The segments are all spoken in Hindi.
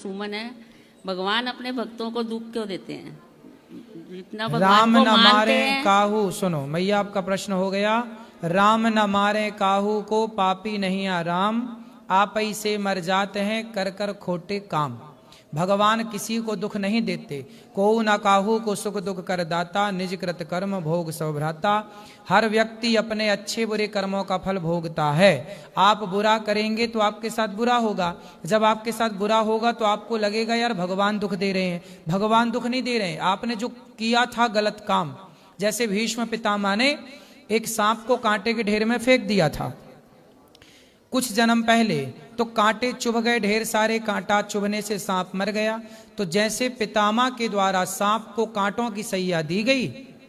सुमन है। भगवान अपने भक्तों को दुख क्यों देते हैं? जितना राम भगवान को न मानते मारे हैं। काहू, सुनो मैया आपका प्रश्न हो गया। राम न मारे काहू को पापी नहीं आराम, आप ही से मर जाते हैं कर कर खोटे काम। भगवान किसी को दुख नहीं देते, को न काहू को सुख दुख कर दाता, निज कृत कर्म भोग सब भ्राता। हर व्यक्ति अपने अच्छे बुरे कर्मों का फल भोगता है। आप बुरा करेंगे तो आपके साथ बुरा होगा, जब आपके साथ बुरा होगा तो आपको लगेगा यार भगवान दुख दे रहे हैं। भगवान दुख नहीं दे रहे हैं, आपने जो किया था गलत काम। जैसे भीष्म पितामह ने एक सांप को कांटे के ढेर में फेंक दिया था कुछ जन्म पहले, तो कांटे चुभ गए, ढेर सारे कांटा चुभने से सांप मर गया। तो जैसे पितामह के द्वारा सांप को कांटों की सैया दी गई,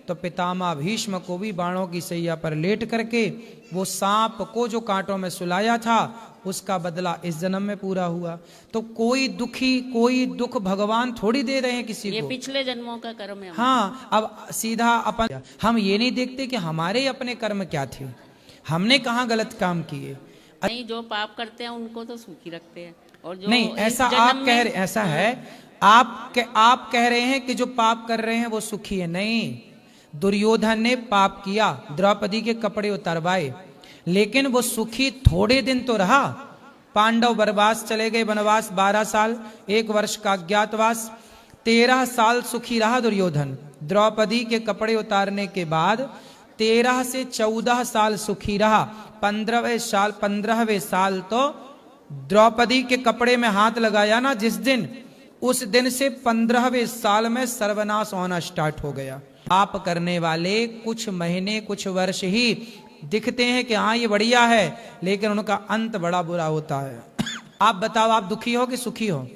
तो पितामह भीष्म को भी बाणों की सैया पर लेट करके वो सांप को जो कांटों में सुलाया था उसका बदला इस जन्म में पूरा हुआ। तो कोई दुख भगवान थोड़ी दे रहे हैं किसी ये को, पिछले जन्मों का कर्म है। हाँ। अब सीधा अपन हम ये नहीं देखते कि हमारे अपने कर्म क्या थे, हमने कहाँ गलत काम किए। नहीं, जो पाप करते हैं उनको तो सुखी रखते हैं, और जो नहीं ऐसा आप कह रहे, ऐसा है आप कह रहे हैं कि जो पाप कर रहे हैं वो सुखी है। नहीं, दुर्योधन ने पाप किया, द्रौपदी के कपड़े उतरवाए, लेकिन वो सुखी थोड़े दिन तो रहा। पांडव वनवास चले गए, वनवास 12 साल, 1 वर्ष का अज्ञातवास, 13 साल सुखी रहा दुर्योधन। द्रौपदी के कपड़े उतारने के बाद 13 से 14 साल सुखी रहा। 15वें साल तो द्रौपदी के कपड़े में हाथ लगाया ना जिस दिन, उस दिन से 15वें साल में सर्वनाश होना स्टार्ट हो गया। पाप करने वाले कुछ महीने कुछ वर्ष ही दिखते हैं कि हाँ ये बढ़िया है, लेकिन उनका अंत बड़ा बुरा होता है। आप बताओ, आप दुखी हो कि सुखी हो?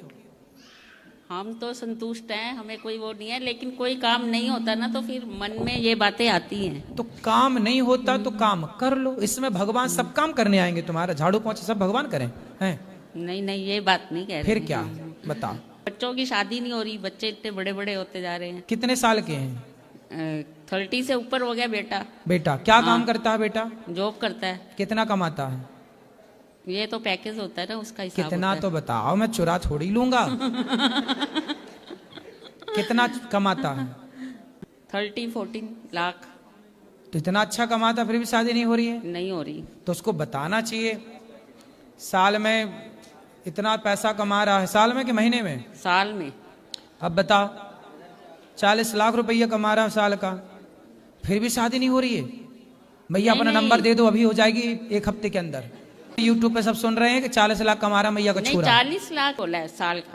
हम तो संतुष्ट हैं, हमें कोई वो नहीं है, लेकिन कोई काम नहीं होता ना तो फिर मन में ये बातें आती हैं। तो काम नहीं होता तो काम कर लो, इसमें भगवान सब काम करने आएंगे, तुम्हारा झाड़ू पोंछा सब भगवान करें हैं? नहीं, ये बात नहीं कह रहे। फिर क्या बताओ? बच्चों की शादी नहीं हो रही, बच्चे इतने बड़े बड़े होते जा रहे हैं। कितने साल के हैं? 30 से ऊपर हो गया बेटा। बेटा क्या काम करता है? बेटा जॉब करता है। कितना कमाता है? ये तो पैकेज होता है ना, उसका हिसाब कितना होता तो बताओ, मैं चुरा थोड़ी लूंगा। कितना कमाता है? 13-14 लाख। तो इतना अच्छा कमाता फिर भी शादी नहीं हो रही है? नहीं हो रही। तो उसको बताना चाहिए साल में इतना पैसा कमा रहा है। साल में कि महीने में? साल में। अब बताओ, 40 लाख रुपया कमा रहा है साल का, फिर भी शादी नहीं हो रही है। भैया अपना नंबर दे दो, अभी हो जाएगी 1 हफ्ते के अंदर। यूट्यूब पे सब सुन रहे हैं कि 40 लाख कमा रहा मैया का छुरा। 40 लाख बोला है साल का।